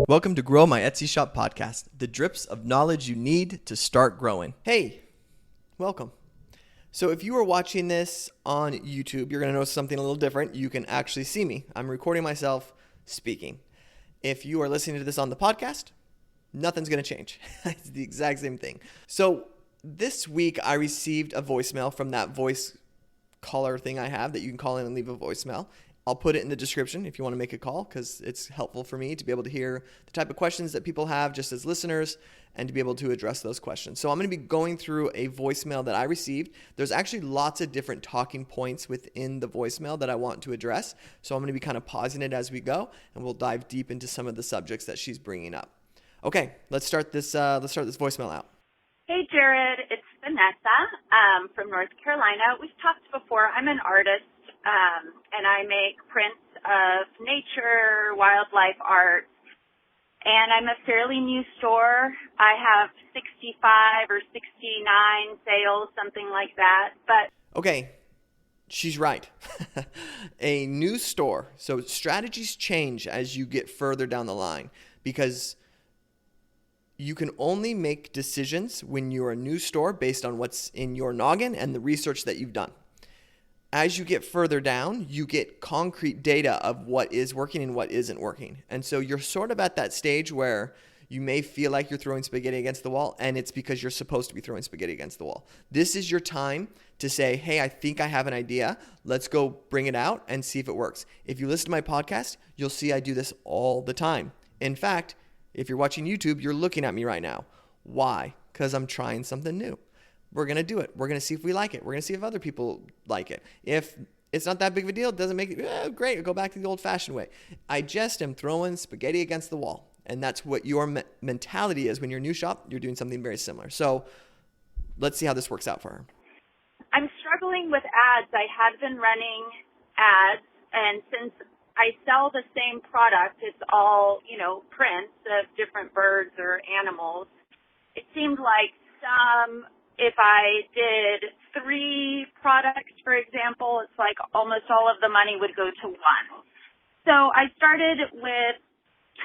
Welcome to Grow My Etsy Shop podcast, the drips of knowledge you need to start growing. Hey, welcome. So if you are watching this on YouTube, you're going to notice something a little different. You can actually see me. I'm recording myself speaking. If you are listening to this on the podcast, nothing's going to change. It's the exact same thing. So this week I received a voicemail from that voice caller thing I have that you can call in and leave a voicemail. I'll put it in the description if you want to make a call because it's helpful for me to be able to hear the type of questions that people have just as listeners and to be able to address those questions. So I'm going to be going through a voicemail that I received. There's actually lots of different talking points within the voicemail that I want to address. So I'm going to be kind of pausing it as we go and we'll dive deep into some of the subjects that she's bringing up. Okay, let's start this voicemail out. Hey, Jared, it's Vanessa from North Carolina. We've talked before. I'm an artist, and I make prints of nature, wildlife art, and I'm a fairly new store. I have 65 or 69 sales, something like that. But okay, she's right. A new store. So strategies change as you get further down the line because you can only make decisions when you're a new store based on what's in your noggin and the research that you've done. As you get further down, you get concrete data of what is working and what isn't working. And so you're sort of at that stage where you may feel like you're throwing spaghetti against the wall, and it's because you're supposed to be throwing spaghetti against the wall. This is your time to say, hey, I think I have an idea. Let's go bring it out and see if it works. If you listen to my podcast, you'll see I do this all the time. In fact, if you're watching YouTube, you're looking at me right now. Why? Because I'm trying something new. We're going to do it. We're going to see if we like it. We're going to see if other people like it. If it's not that big of a deal, it doesn't make it, great, we'll go back to the old-fashioned way. I just am throwing spaghetti against the wall. And that's what your mentality is when you're a new shop. You're doing something very similar. So let's see how this works out for her. I'm struggling with ads. I had been running ads, and since I sell the same product, it's all, prints of different birds or animals. It seemed like if I did 3 products, for example, it's like almost all of the money would go to one. So I started with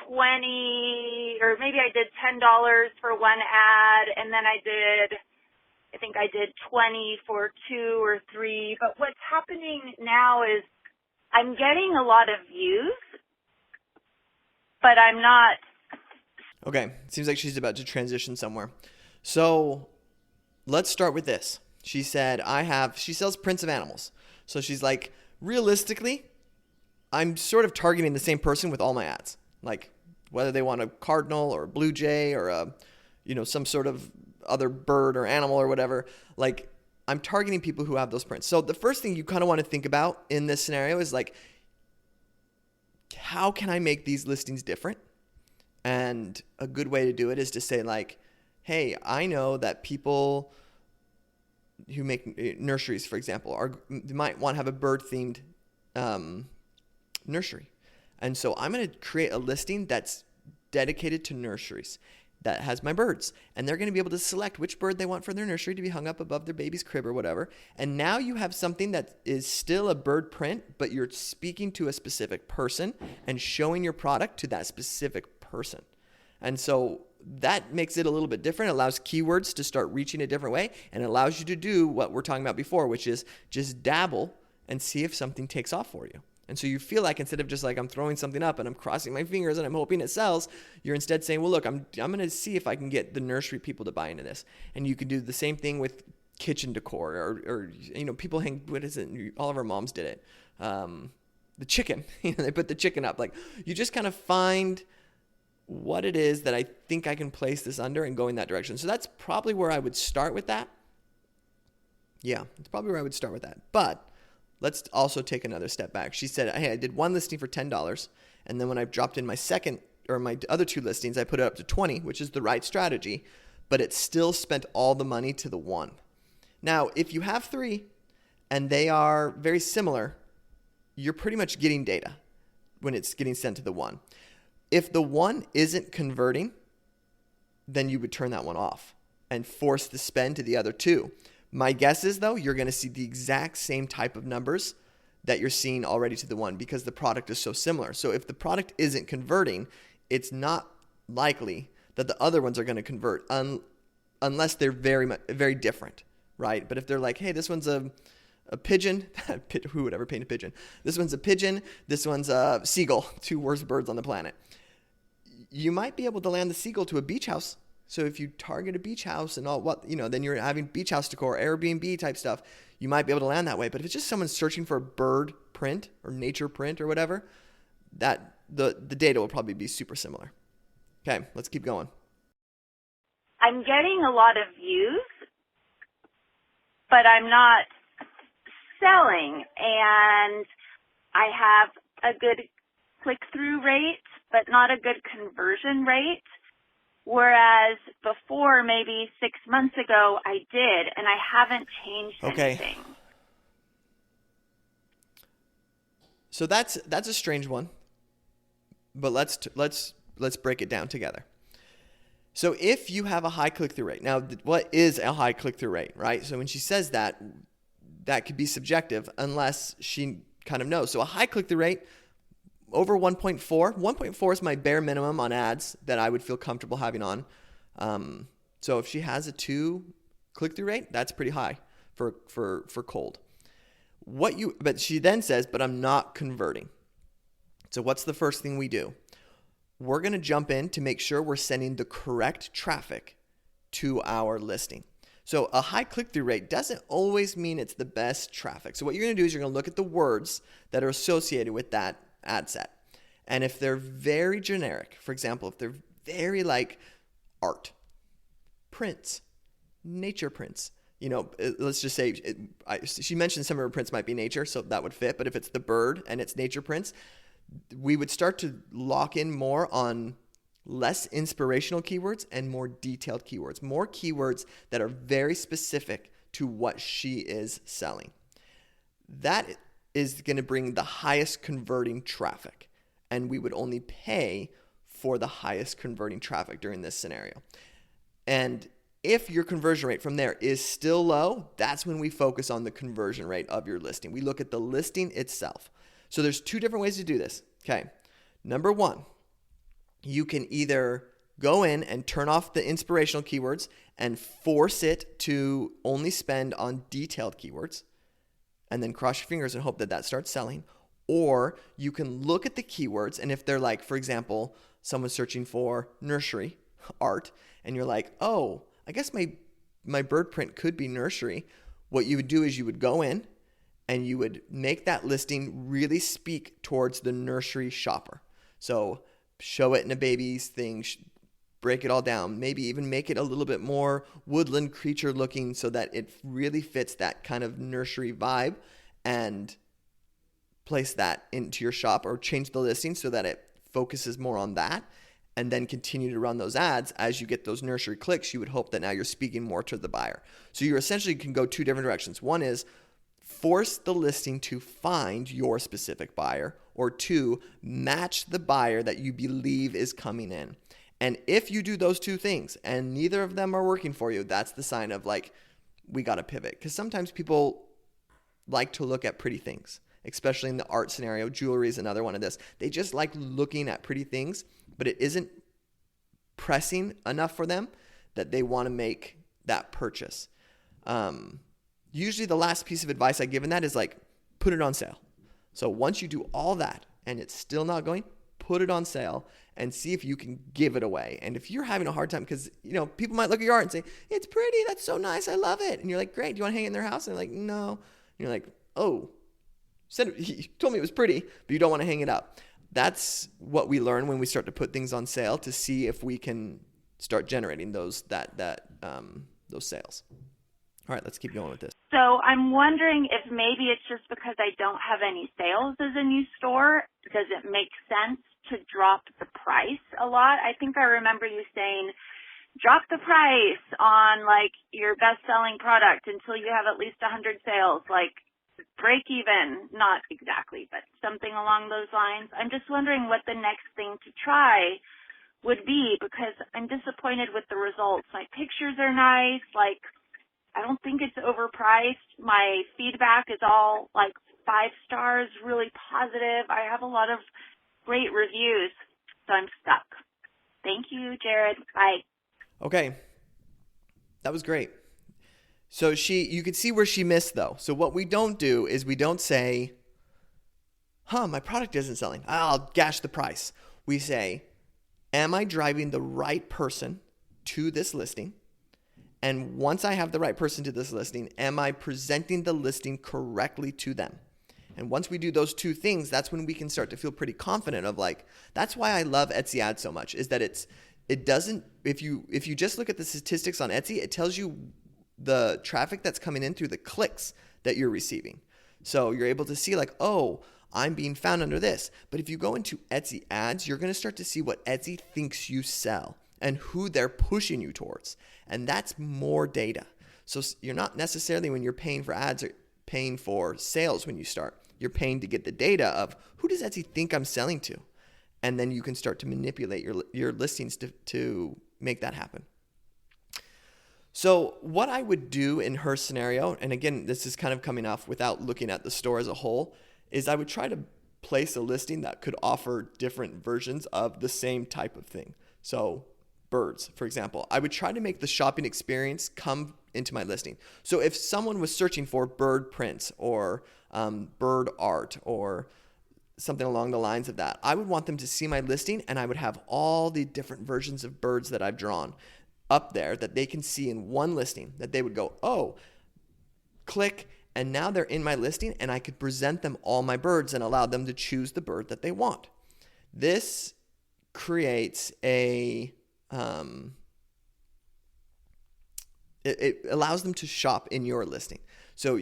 20, or maybe I did $10 for one ad, and then I think I did 20 for 2 or 3. But what's happening now is I'm getting a lot of views, but I'm not. Okay, seems like she's about to transition somewhere. So let's start with this. She said, she sells prints of animals. So she's like, realistically, I'm sort of targeting the same person with all my ads. Like whether they want a cardinal or a blue jay or some sort of other bird or animal or whatever, like I'm targeting people who have those prints. So the first thing you kind of want to think about in this scenario is like, how can I make these listings different? And a good way to do it is to say like, hey, I know that people who make nurseries, for example, they might want to have a bird-themed nursery. And so I'm going to create a listing that's dedicated to nurseries that has my birds. And they're going to be able to select which bird they want for their nursery to be hung up above their baby's crib or whatever. And now you have something that is still a bird print, but you're speaking to a specific person and showing your product to that specific person. And so that makes it a little bit different. It allows keywords to start reaching a different way and allows you to do what we're talking about before, which is just dabble and see if something takes off for you. And so you feel like instead of just like I'm throwing something up and I'm crossing my fingers and I'm hoping it sells, you're instead saying, well, look, I'm going to see if I can get the nursery people to buy into this. And you can do the same thing with kitchen decor or people hang, what is it? All of our moms did it. The chicken, they put the chicken up. Like you just kind of find what it is that I think I can place this under and go in that direction. So that's probably where I would start with that. Yeah, it's probably where I would start with that. But let's also take another step back. She said, hey, I did one listing for $10. And then when I dropped in my other 2 listings, I put it up to 20, which is the right strategy, but it still spent all the money to the one. Now, if you have 3 and they are very similar, you're pretty much getting data when it's getting sent to the one. If the one isn't converting, then you would turn that one off and force the spend to the other 2. My guess is, though, you're going to see the exact same type of numbers that you're seeing already to the one because the product is so similar. So if the product isn't converting, it's not likely that the other ones are going to convert unless they're very different, right? But if they're like, hey, this one's a pigeon, who would ever paint a pigeon? This one's a pigeon, this one's a seagull, two worst birds on the planet. You might be able to land the seagull to a beach house. So if you target a beach house and then you're having beach house decor, Airbnb type stuff, you might be able to land that way. But if it's just someone searching for a bird print or nature print or whatever, that the data will probably be super similar. Okay, let's keep going. I'm getting a lot of views, but I'm not selling, and I have a good click-through rate, but not a good conversion rate. Whereas before, maybe 6 months ago, I did, and I haven't changed anything. So that's a strange one, but let's break it down together. So if you have a high click-through rate, now what is a high click-through rate, right? So when she says that could be subjective unless she kind of knows. So a high click-through rate, over 1.4. 1.4 is my bare minimum on ads that I would feel comfortable having on. So if she has a 2 click-through rate, that's pretty high for cold. But she then says, but I'm not converting. So what's the first thing we do? We're going to jump in to make sure we're sending the correct traffic to our listing. So a high click-through rate doesn't always mean it's the best traffic. So what you're going to do is you're going to look at the words that are associated with that ad set. And if they're very generic, for example, if they're very like art, prints, nature prints, let's just say she mentioned some of her prints might be nature, so that would fit. But if it's the bird and it's nature prints, we would start to lock in more on less inspirational keywords and more detailed keywords, more keywords that are very specific to what she is selling. That is going to bring the highest converting traffic, and we would only pay for the highest converting traffic during this scenario. And if your conversion rate from there is still low, that's when we focus on the conversion rate of your listing. We look at the listing itself. So there's 2 different ways to do this. Okay. Number 1, you can either go in and turn off the inspirational keywords and force it to only spend on detailed keywords and then cross your fingers and hope that starts selling. Or you can look at the keywords, and if they're like, for example, someone's searching for nursery art and you're like, oh, I guess my bird print could be nursery. What you would do is you would go in and you would make that listing really speak towards the nursery shopper. So show it in a baby's thing, break it all down, maybe even make it a little bit more woodland creature looking so that it really fits that kind of nursery vibe, and place that into your shop, or change the listing so that it focuses more on that, and then continue to run those ads. As you get those nursery clicks, you would hope that now you're speaking more to the buyer. So you essentially can go 2 different directions. One is force the listing to find your specific buyer, or 2, match the buyer that you believe is coming in. And if you do those 2 things and neither of them are working for you, that's the sign of like, we got to pivot. Because sometimes people like to look at pretty things, especially in the art scenario. Jewelry is another one of this. They just like looking at pretty things, but it isn't pressing enough for them that they want to make that purchase. Usually the last piece of advice I give in that is like, put it on sale. So once you do all that and it's still not going, put it on sale and see if you can give it away. And if you're having a hard time, because people might look at your art and say, it's pretty, that's so nice, I love it. And you're like, great, do you want to hang it in their house? And they're like, no. And you're like, oh, he told me it was pretty, but you don't want to hang it up. That's what we learn when we start to put things on sale, to see if we can start generating those sales. All right, let's keep going with this. So I'm wondering if maybe it's just because I don't have any sales as a new store. Does it make sense to drop the price a lot? I think I remember you saying, drop the price on like your best-selling product until you have at least 100 sales, like break even. Not exactly, but something along those lines. I'm just wondering what the next thing to try would be, because I'm disappointed with the results. My pictures are nice, like I don't think it's overpriced. My feedback is all like 5 stars, really positive. I have a lot of great reviews. So I'm stuck. Thank you, Jared. Bye. Okay. That was great. So you could see where she missed though. So what we don't do is we don't say, my product isn't selling. I'll gash the price. We say, am I driving the right person to this listing? And once I have the right person to this listing, am I presenting the listing correctly to them? And once we do those two things, that's when we can start to feel pretty confident of like, that's why I love Etsy ads so much, is that it doesn't, if you just look at the statistics on Etsy, it tells you the traffic that's coming in through the clicks that you're receiving. So you're able to see like, oh, I'm being found under this. But if you go into Etsy ads, you're going to start to see what Etsy thinks you sell and who they're pushing you towards. And that's more data. So you're not necessarily, when you're paying for ads or paying for sales when you start, you're paying to get the data of who does Etsy think I'm selling to? And then you can start to manipulate your listings to make that happen. So what I would do in her scenario, and again, this is kind of coming off without looking at the store as a whole, is I would try to place a listing that could offer different versions of the same type of thing. So birds, for example, I would try to make the shopping experience come into my listing. So if someone was searching for bird prints or bird art or something along the lines of that, I would want them to see my listing, and I would have all the different versions of birds that I've drawn up there that they can see in one listing, that they would go, oh, click, and now they're in my listing, and I could present them all my birds and allow them to choose the bird that they want. This creates it allows them to shop in your listing. So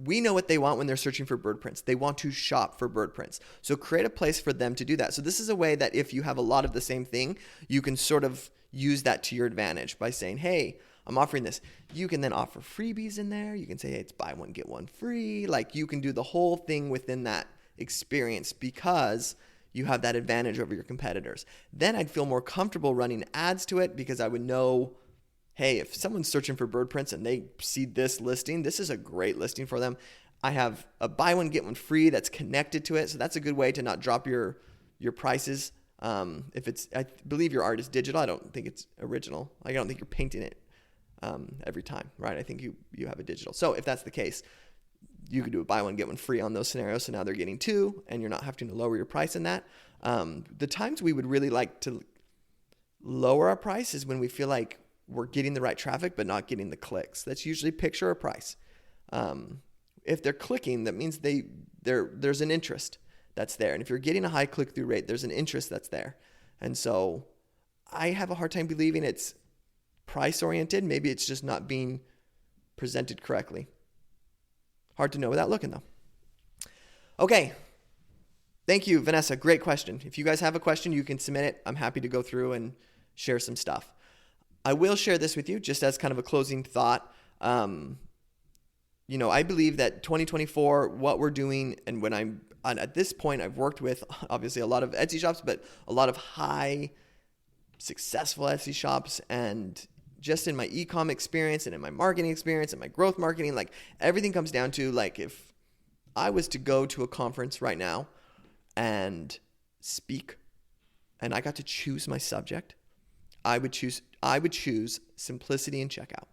we know what they want when they're searching for bird prints. They want to shop for bird prints. So create a place for them to do that. So this is a way that if you have a lot of the same thing, you can sort of use that to your advantage by saying, hey, I'm offering this. You can then offer freebies in there. You can say, hey, it's buy one, get one free. Like you can do the whole thing within that experience because you have that advantage over your competitors. Then I'd feel more comfortable running ads to it because I would know, hey, if someone's searching for bird prints and they see this listing, this is a great listing for them. I have a buy one, get one free that's connected to it. So that's a good way to not drop your prices. If it's, I believe your art is digital. I don't think it's original. I don't think you're painting it every time, right? I think you have a digital. So if that's the case, you could do a buy one, get one free on those scenarios. So now they're getting two and you're not having to lower your price in that. The times we would really like to lower our price is when we feel like we're getting the right traffic, but not getting the clicks. That's usually picture or price. If they're clicking, that means there's an interest that's there. And if you're getting a high click-through rate, there's an interest that's there. And so I have a hard time believing it's price-oriented. Maybe it's just not being presented correctly. Hard to know without looking, though. Okay. Thank you, Vanessa. Great question. If you guys have a question, you can submit it. I'm happy to go through and share some stuff. I will share this with you just as kind of a closing thought. I believe that 2024, what we're doing, and when I'm at this point, I've worked with obviously a lot of Etsy shops, but a lot of high successful Etsy shops, and just in my e-com experience and in my marketing experience and my growth marketing, like everything comes down to like if I was to go to a conference right now and speak and I got to choose my subject, I would choose simplicity in checkout.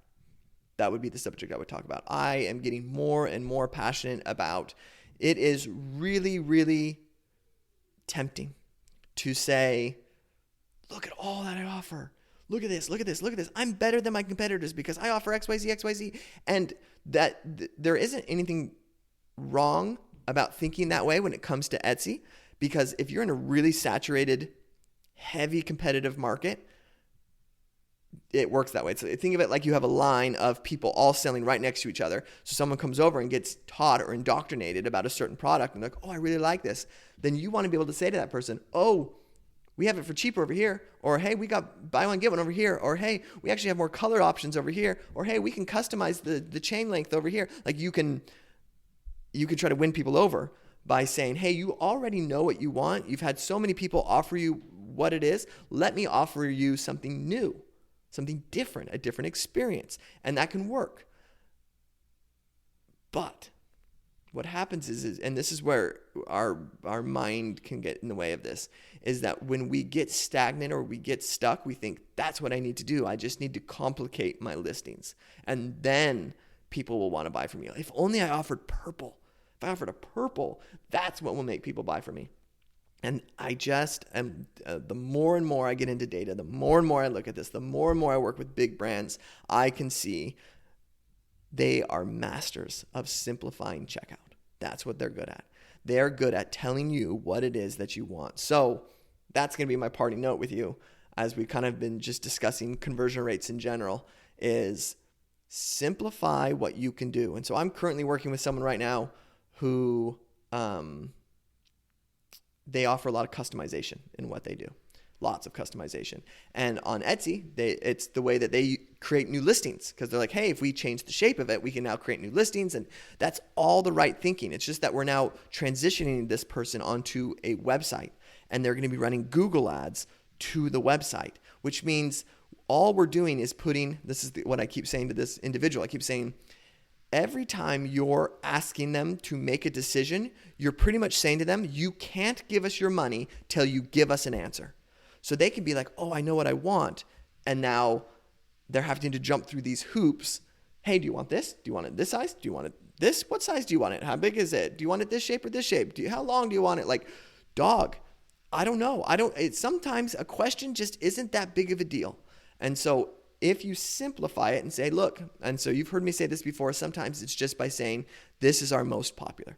That would be the subject I would talk about. I am getting more and more passionate about it. Is really, really tempting to say, look at all that I offer. Look at this, look at this, look at this. I'm better than my competitors because I offer XYZ, XYZ. And that there isn't anything wrong about thinking that way when it comes to Etsy, because if you're in a really saturated, heavy competitive market, it works that way. So think of it like you have a line of people all selling right next to each other. So someone comes over and gets taught or indoctrinated about a certain product and they're like, oh, I really like this. Then you want to be able to say to that person, oh, we have it for cheaper over here. Or, hey, we got buy one, get one over here. Or, hey, we actually have more color options over here. Or, hey, we can customize the chain length over here. Like you can try to win people over by saying, hey, you already know what you want. You've had so many people offer you what it is. Let me offer you something new. Something different, a different experience. And that can work. But what happens is, and this is where our mind can get in the way of this, is that when we get stagnant or we get stuck, we think that's what I need to do. I just need to complicate my listings. And then people will want to buy from you. If only I offered purple. If I offered a purple, that's what will make people buy from me. And I just am, the more and more I get into data, the more and more I look at this, the more and more I work with big brands, I can see they are masters of simplifying checkout. That's what they're good at. They're good at telling you what it is that you want. So that's going to be my parting note with you, as we've kind of been just discussing conversion rates in general, is simplify what you can do. And so I'm currently working with someone right now who they offer a lot of customization in what they do. Lots of customization. And on Etsy, it's the way that they create new listings, because they're like, hey, if we change the shape of it, we can now create new listings. And that's all the right thinking. It's just that we're now transitioning this person onto a website, and they're going to be running Google ads to the website, which means all we're doing is putting, this is what I keep saying to this individual. I keep saying, every time you're asking them to make a decision, you're pretty much saying to them, you can't give us your money till you give us an answer. So they can be like, oh, I know what I want. And now they're having to jump through these hoops. Hey, do you want this? Do you want it this size? Do you want it this? What size do you want it? How big is it? Do you want it this shape or this shape? How long do you want it? Like, dog, I don't know. Sometimes a question just isn't that big of a deal. And so if you simplify it and say, look, and so you've heard me say this before, sometimes it's just by saying, this is our most popular.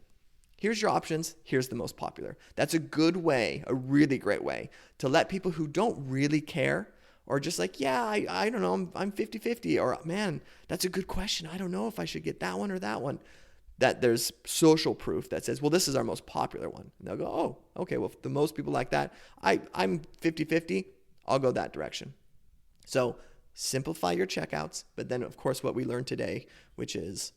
Here's your options. Here's the most popular. That's a good way, a really great way to let people who don't really care, or just like, yeah, I don't know, I'm 50-50, or man, that's a good question. I don't know if I should get that one or that one. That there's social proof that says, well, this is our most popular one. And they'll go, oh, okay, well, if the most people like that, I'm 50-50, I'll go that direction. So simplify your checkouts, but then, of course, what we learned today, which is,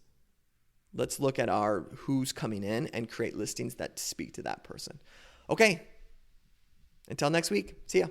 let's look at our who's coming in and create listings that speak to that person. Okay. Until next week. See ya.